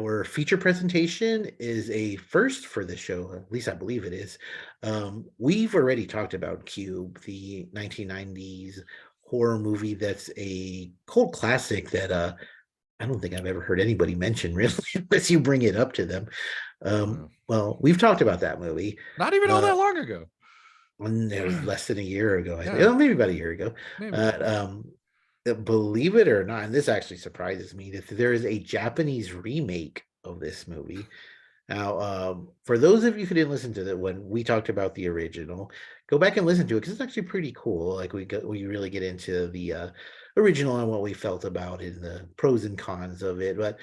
Our feature presentation is a first for the show, at least I believe it is. We've already talked about Cube, the 1990s horror movie that's a cult classic that I don't think I've ever heard anybody mention really, unless you bring it up to them. Uh, Well, we've talked about that movie. Not even all Uh, that long ago. when it was less than a year ago, I think. Yeah, Oh, maybe about a year ago. maybe. Uh, um, believe it or not, and this actually surprises me, that there is a Japanese remake of this movie. Now, for those of you who didn't listen to that when we talked about the original, go back and listen to it because it's actually pretty cool. Like we really get into the original and what we felt about it and the pros and cons of it. But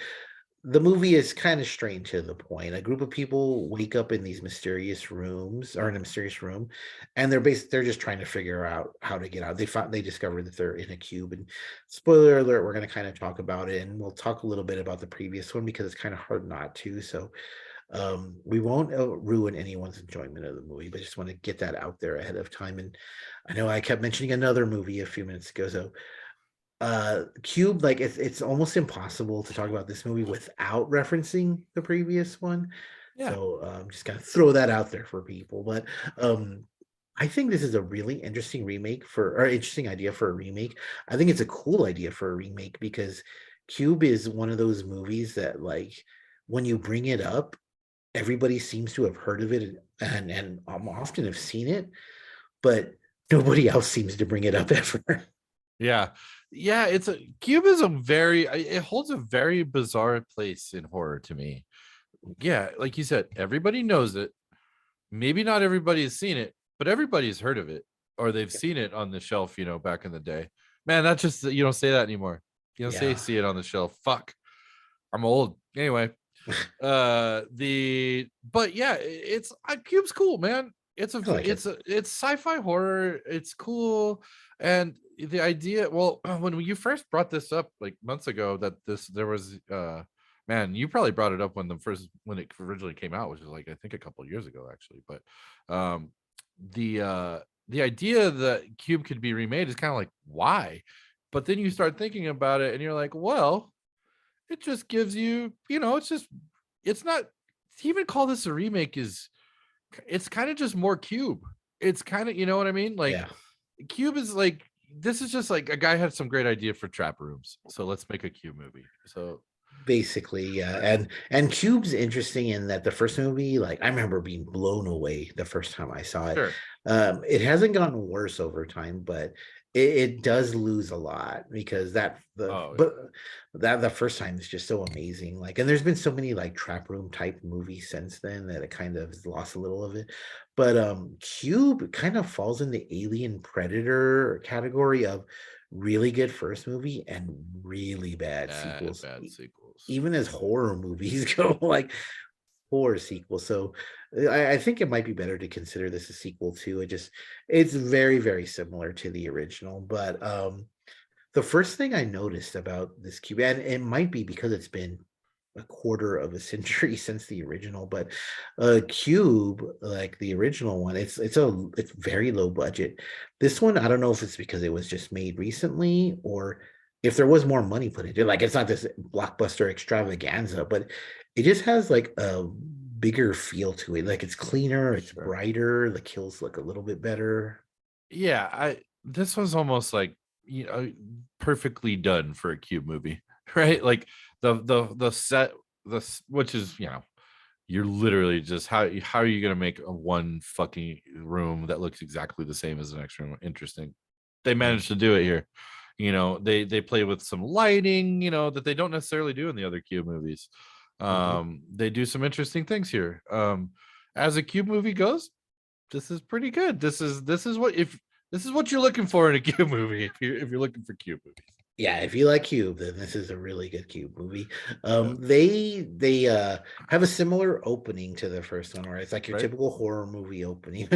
the movie is kind of strange to the point. A group of people wake up in these mysterious rooms, or in a mysterious room, and they're just trying to figure out how to get out. They discover that they're in a cube. And spoiler alert, we're going to kind of talk about it, and we'll talk a little bit about the previous one because it's kind of hard not to. So we won't ruin anyone's enjoyment of the movie, but just want to get that out there ahead of time. And I know I kept mentioning another movie a few minutes ago, so Cube, like it's almost impossible to talk about this movie without referencing the previous one. Yeah. So just kind of throw that out there for people. But I think this is a really interesting remake for or interesting idea for a remake. I think it's a cool idea for a remake because Cube is one of those movies that, like, when you bring it up, everybody seems to have heard of it and often have seen it, but nobody else seems to bring it up ever. Yeah. Yeah, it's a Cube is a very it holds a very bizarre place in horror to me. Yeah, like you said, everybody knows it. Maybe not everybody has seen it, but everybody's heard of it or they've seen it on the shelf, back in the day. Man, that's just you don't say that anymore. You don't say Yeah. see it on the shelf. Fuck. I'm old. Anyway, the but yeah, it's Cube's cool, man. It's a I like it. it's sci-fi horror. It's cool, and the idea. Well, when you first brought this up like months ago, that there was man, you probably brought it up when it originally came out, which is like I think a couple years ago actually. But um, the idea that Cube could be remade is kind of like why, but then you start thinking about it, and you're like, well, it just gives you, it's not to even call this a remake is it's kind of just more Cube. It's kind of, you know what I mean? Like Yeah. Cube is like this is just like a guy had some great idea for trap rooms. So let's make a Cube movie. So Basically, yeah. And Cube's interesting in that the first movie, like I remember being blown away the first time I saw it. sure. It hasn't gotten worse over time, but it does lose a lot because Oh yeah. but that the first time is just so amazing. Like, and there's been so many like trap room type movies since then that it kind of has lost a little of it. But Cube kind of falls in the Alien Predator category of really good first movie and really bad Bad, sequels. bad sequels. Even as horror movies go, like horror sequels. So I think it might be better to consider this a sequel too. It's very, very similar to the original. But the first thing I noticed about this cube, and it might be because it's been a quarter of a century since the original, but Cube, like the original one, it's very low budget. This one, I don't know if it's because it was just made recently or if there was more money put into it. Like, it's not this blockbuster extravaganza, but it just has like a bigger feel to it. Like, it's cleaner, it's Sure. brighter, the kills look a little bit better. Yeah, I this was almost like perfectly done for a Cube movie, right? Like the set which is you're literally just how are you gonna make a one fucking room that looks exactly the same as the next room interesting? They Mm. managed to do it here. They play with some lighting, that they don't necessarily do in the other Cube movies. Mhm. They do some interesting things here. As a Cube movie goes, this is pretty good. This is what you're looking for in a Cube movie. If you're looking for Cube movies, Yeah, if you like Cube, then this is a really good Cube movie. yeah, They have a similar opening to the first one, where it's like your right, typical horror movie opening.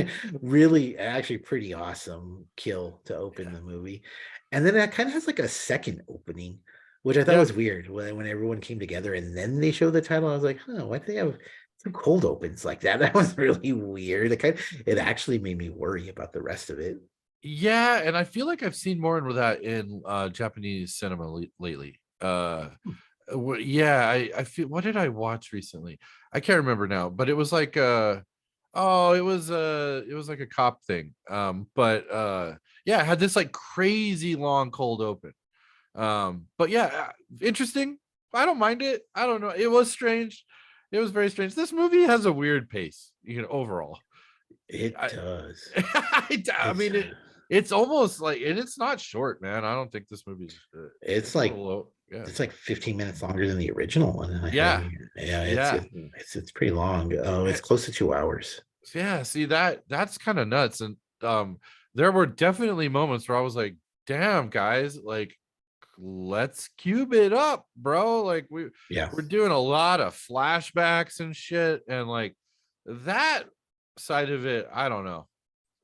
Really, actually, pretty awesome kill to open yeah, the movie, and then it kind of has like a second opening, which I thought yeah. was weird when everyone came together and then they showed the title. I was like, huh, why do they have two cold opens like that? That was really weird. It actually made me worry about the rest of it. Yeah, and I feel like I've seen more of that in Japanese cinema lately. Yeah, I feel, what did I watch recently? I can't remember now, but it was like oh, it was like a cop thing. But yeah, it had this like crazy long cold open. But yeah, interesting. I don't mind it. I don't know. It was strange. It was very strange. This movie has a weird pace, overall. It I does. I It's mean it's almost like, and it's not short, man. I don't think this movie's it's it's a like little low. Yeah. it's like 15 minutes longer than the original one, I Yeah. think. Yeah, Yeah. it's pretty long. It's Eh, close to 2 hours. Yeah, see that's kind of nuts. And there were definitely moments where I was like, damn guys, like let's cube it up, bro. Like Yeah. we're doing a lot of flashbacks and shit. And like that side of it, I don't know.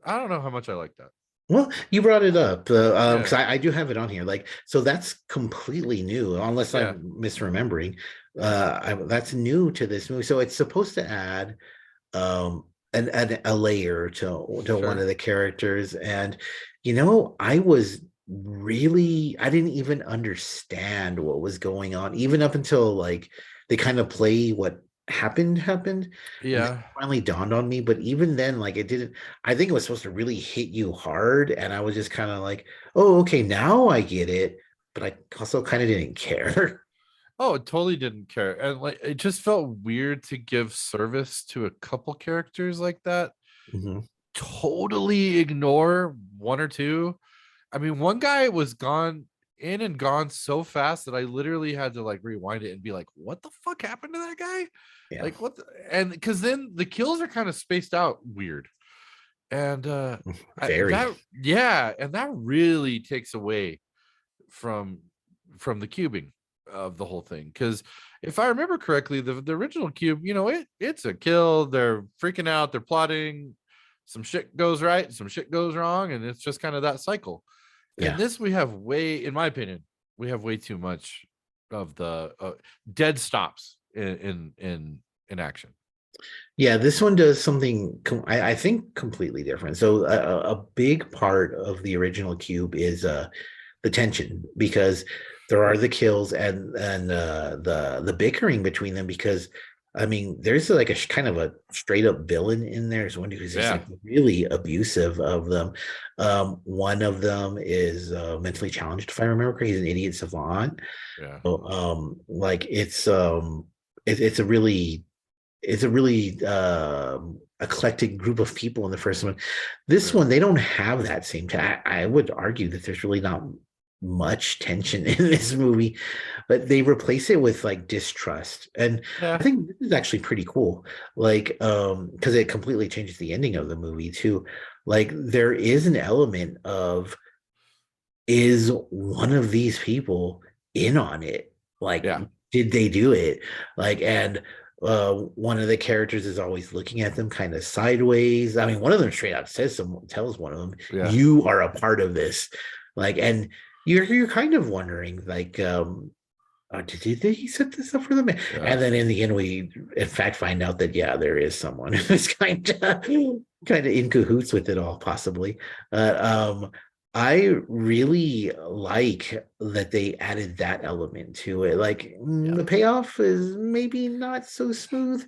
I don't know how much I like that. Well, you brought it up because Yeah. I do have it on here. Like, so that's completely new, unless Yeah. I'm misremembering. That's new to this movie. So it's supposed to add a layer to one of Sure. the characters, and I didn't even understand what was going on, even up until like they kind of play what happened, and then Yeah. it finally dawned on me. But even then, like, it didn't. I think it was supposed to really hit you hard, and I was just kind of like, oh, okay, now I get it. But I also kind of didn't care. Oh, it totally didn't care. And like it just felt weird to give service to a couple characters like that. Mhm. Totally ignore one or two. I mean, one guy was gone in and gone so fast that I literally had to like rewind it and be like, what the fuck happened to that guy? Yeah, Like and because then the kills are kind of spaced out weird. And very. that, yeah, and that really takes away from the cubing of the whole thing. Because if I remember correctly, the original cube, it's a kill. They're freaking out. They're plotting. Some shit goes right. Some shit goes wrong, and it's just kind of that cycle. And Yeah. this we have way, in my opinion, we have way too much of the dead stops in action. Yeah, this one does something I think completely different. So a big part of the original Cube is the tension, because there are the kills and the bickering between them, because I mean there's like a kind of a straight up villain in there. There's one who's just Yeah. like really abusive of them. One of them is mentally challenged, if I remember correctly. He's an idiot savant. Yeah. So, like it's a really eclectic group of people in the first one. This Yeah. one, they don't have that same. I would argue that there's really not much tension in this movie, but they replace it with like distrust, and I Yeah. think this is actually pretty cool. Like, because it completely changes the ending of the movie too. Like, there is an element of, is one of these people in on it? Like, Yeah. did they do it? Like, and one of the characters is always looking at them kind of sideways. I mean, one of them straight out tells one of them, Yeah. "You are a part of this." Like, and you're kind of wondering, like, did he set this up for them? Yeah. And then in the end, we in fact find out that yeah, there is someone who's kind of in cahoots with it all, possibly. I really like that they added that element to it. Like, Yeah. the payoff is maybe not so smooth,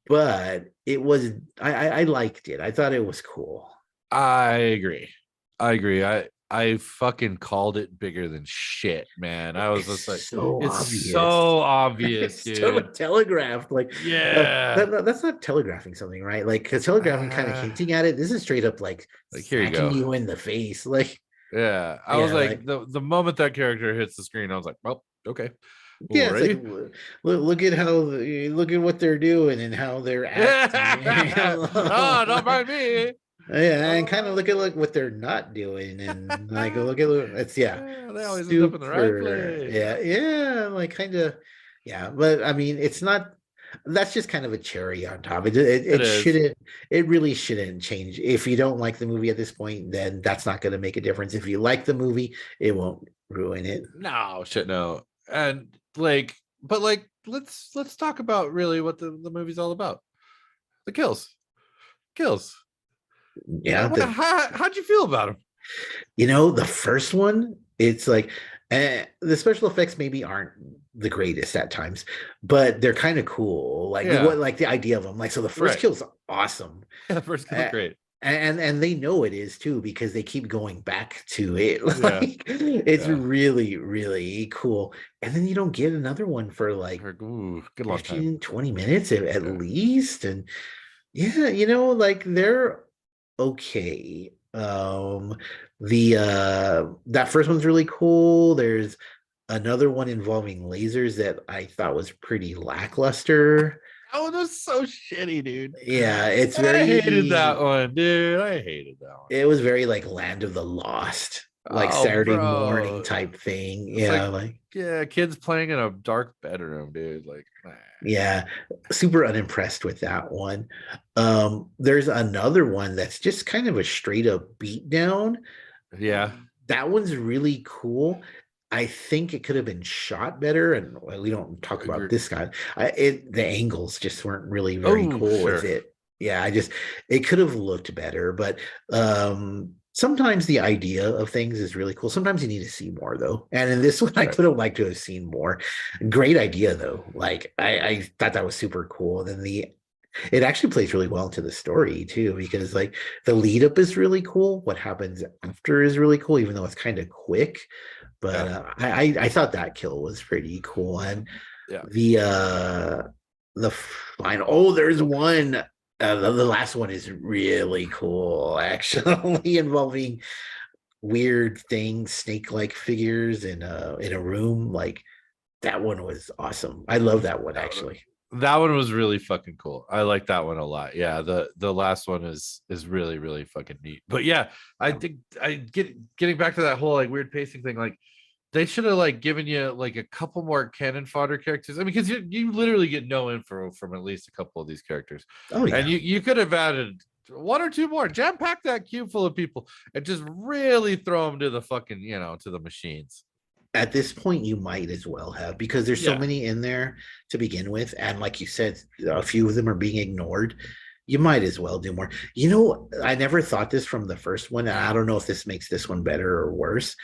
but it was. I liked it. I thought it was cool. I agree. I agree. I fucking called it bigger than shit, man. I was It's just like, so it's obvious. so obvious, It's so dude. telegraphed. Like, Yeah. that's not telegraphing something, right? Like, because telegraphing kind of Uh, hinting at it. This is straight up like like here you smacking go. you in the face. Like, Yeah. I was yeah, like, like, the moment that character hits the screen, I was like, well, okay. yeah. It's like, Alrighty. look at what they're doing and how they're acting. Yeah. Oh, don't mind me. Yeah, and kind of Oh, look what they're not doing, and like look at it's, yeah, yeah, they always end up in the right super, place. yeah, like kind of, yeah. But I mean, it's not. That's just kind of a cherry on top. It It is. shouldn't. It really shouldn't change. If you don't like the movie at this point, then that's not going to make a difference. If you like the movie, it won't ruin it. No, shit, no. And like, but like, let's talk about really what the movie's all about. The kills. Kills. Yeah, How'd you feel about him? the first one, it's like, the special effects maybe aren't the greatest at times, but they're kind of cool. Like Yeah, what, like the idea of them. Like so, the first right. kill's awesome, Yeah, the first kills uh, great. and they know it is too because they keep going back to it. Yeah, Like it's yeah. really really cool. And then you don't get another one for like Ooh, good long time. 15-20 minutes at Yeah. least. And yeah, like they're okay. The that first one's really cool. There's another one involving lasers that I thought was pretty lackluster. That one was so shitty, dude. Yeah, it's I hated that very one, dude. I hated that one. it was very like Land of the Lost, like Oh, Saturday morning bro. type thing. It's Yeah, like, like yeah, kids playing in a dark bedroom, dude. Like, nah. yeah, super unimpressed with that one. There's another one that's just kind of a straight up beatdown. Yeah, That one's really cool. I think it could have been shot better, and well, we don't talk about agree. this guy. The angles just weren't really very Oh, cool with sure. it. Yeah, it could have looked better, but sometimes the idea of things is really cool. Sometimes you need to see more though. And in this one, I Right. could have liked to have seen more. Great idea though. Like I thought that was super cool. And then the it actually plays really well into the story too, because like the lead up is really cool. What happens after is really cool, even though it's kind of quick. But Yeah. I thought that kill was pretty cool. And Yeah. the the final there's one the last one is really cool actually involving weird things, snake-like figures in a room. Like that one was awesome. I love that one actually. That one was really fucking cool. I like that one a lot. Yeah, the last one is really really fucking neat. But yeah, I Yeah. think getting back to that whole like weird pacing thing. Like they should have like given you like a couple more cannon fodder characters. I mean, because you literally get no info from at least a couple of these characters, Oh and yeah. you could have added one or two more, jam pack that cube full of people, and just really throw them to the fucking to the machines. At this point you might as well have, because there's so Yeah, many in there to begin with, and like you said, a few of them are being ignored. You might as well do more. I never thought this from the first one, and I don't know if this makes this one better or worse,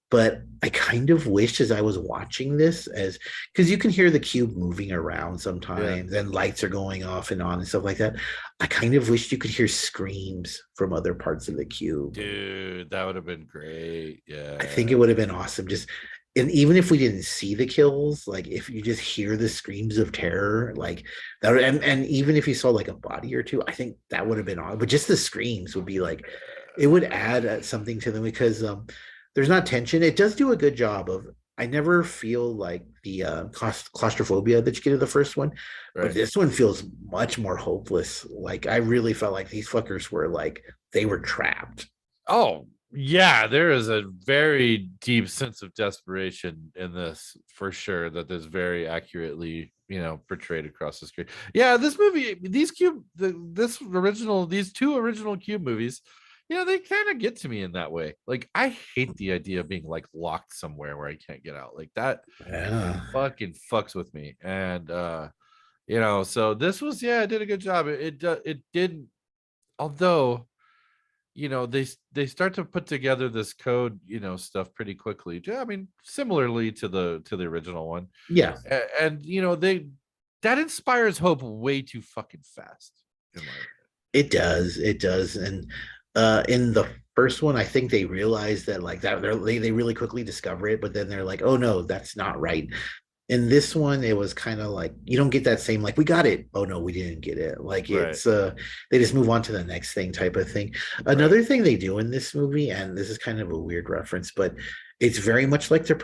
but I kind of wished as I was watching this, as because you can hear the cube moving around yeah, sometimes and lights are going off and on and stuff like that. I kind of wished you could hear screams from other parts of the cube. dude, that would have been great. I think it Yeah, would have been awesome. Just and even if we didn't see the kills, like if you just hear the screams of terror, like that, and even if you saw like a body or two, I think that would have been awesome. But just the screams would be like, it would add something to them, because there's not tension. It does do a good job of. I never feel like the claustrophobia that you get in the first one, but right. this one feels much more hopeless. Like I really felt like these fuckers were like they were trapped. Oh, yeah, there is a very deep sense of desperation in this for sure that is very accurately, portrayed across the screen. Yeah, this movie, these two original Cube movies, they kind of get to me in that way. Like I hate the idea of being like locked somewhere where I can't get out. Like that Yeah. fucking fucks with me. And so this was, yeah, it did a good job. It didn't, although they start to put together this code stuff pretty quickly. Yeah, I mean similarly to the original one. Yeah, And they that inspires hope way too fucking fast in my opinion. it does. It does. And in the first one, I think they realize that like that they really quickly discover it, but then they're like, oh no, that's not right. In this one, it was kind of like you don't get that same like we got it. Oh no, we didn't get it. Like Right, it's they just move on to the next thing type of thing. right. Another thing they do in this movie, and this is kind of a weird reference, but it's very much like the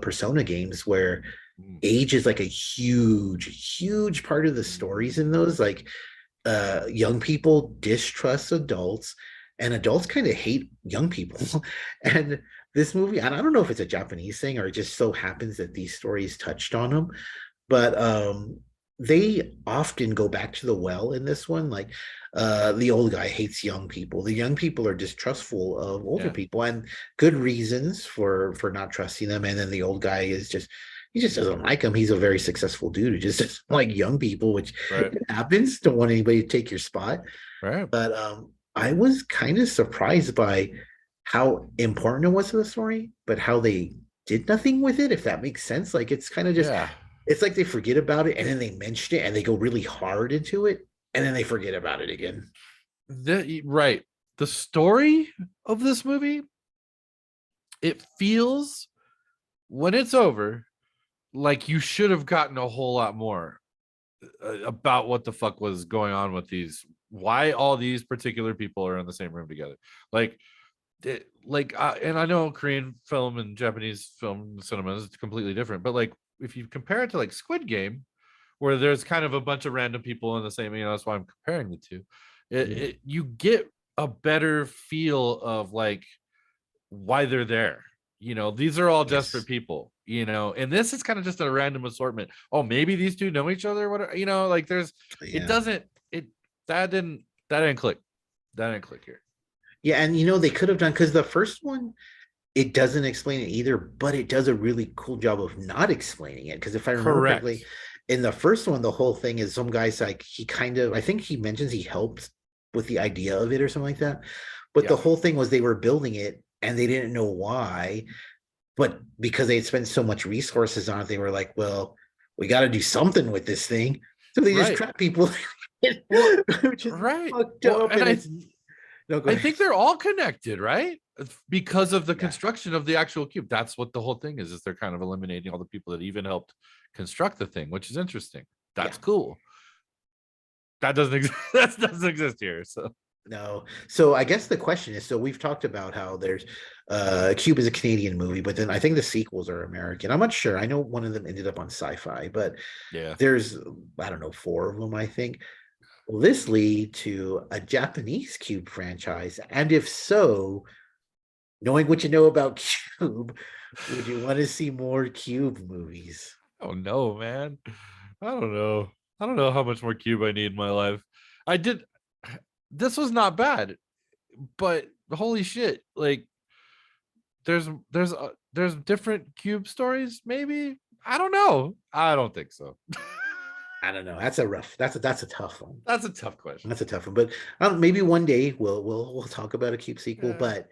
Persona games where Mm. age is like a huge part of the stories in those. Like young people distrust adults, and adults kind of hate young people. And this movie, and I don't know if it's a Japanese thing or it just so happens that these stories touched on them, but they often go back to the well in this one. Like the old guy hates young people. The young people are distrustful of older Yeah, people, and good reasons for not trusting them. And then the old guy is just he just doesn't like him. He's a very successful dude who just doesn't like young people, which right, happens. Don't want anybody to take your spot. right. But I was kind of surprised by how important it was to the story, but how they did nothing with it, if that makes sense. Like it's kind of just, Yeah. it's like they forget about it and then they mention it and they go really hard into it and then they forget about it again. Right. The story of this movie, it feels when it's over like you should have gotten a whole lot more about what the fuck was going on with these, why all these particular people are in the same room together. Like and I know Korean film and Japanese film cinema is completely different, but like if you compare it to like Squid Game, where there's kind of a bunch of random people in the same, that's why I'm comparing the two. You get a better feel of like why they're there. These are all desperate Yes. people, and this is kind of just a random assortment. Oh, maybe these two know each other. What, like there's, it Yeah. doesn't, it, that didn't click. That didn't click here. Yeah. And they could have done, because the first one, it doesn't explain it either, but it does a really cool job of not explaining it. Because if I remember Correct. correctly, in the first one, the whole thing is some guy's like, he kind of, I think he mentions he helped with the idea of it or something like that. But the Yeah. whole thing was they were building it and they didn't know why. But because they had spent so much resources on it, they were like, well, we got to do something with this thing. So they just Right. trap people, Well, which is right. fucked Well, up. and And I it's, no, go I ahead. think they're all connected, right? Because of the Yeah. construction of the actual cube. That's what the whole thing is they're kind of eliminating all the people that even helped construct the thing, which is interesting. Yeah. That's cool. That doesn't exist. That doesn't exist here. So No. So I guess the question is, so we've talked about how there's Cube is a Canadian movie, but then I think the sequels are American. I'm not sure. I know one of them ended up on Sci-Fi, but yeah. there's, I don't know, four of them, I think. Will this lead to a Japanese Cube franchise? And if so, knowing what you know about Cube, would you want to see more Cube movies? Oh no, man. I don't know. I don't know how much more cube I need in my life. I did this was not bad, but holy shit. Like there's different cube stories, maybe. I don't know. I don't think so. I don't know. That's a tough one. That's a tough question. That's a tough one. But maybe one day we'll talk about a Cube sequel. Yeah. But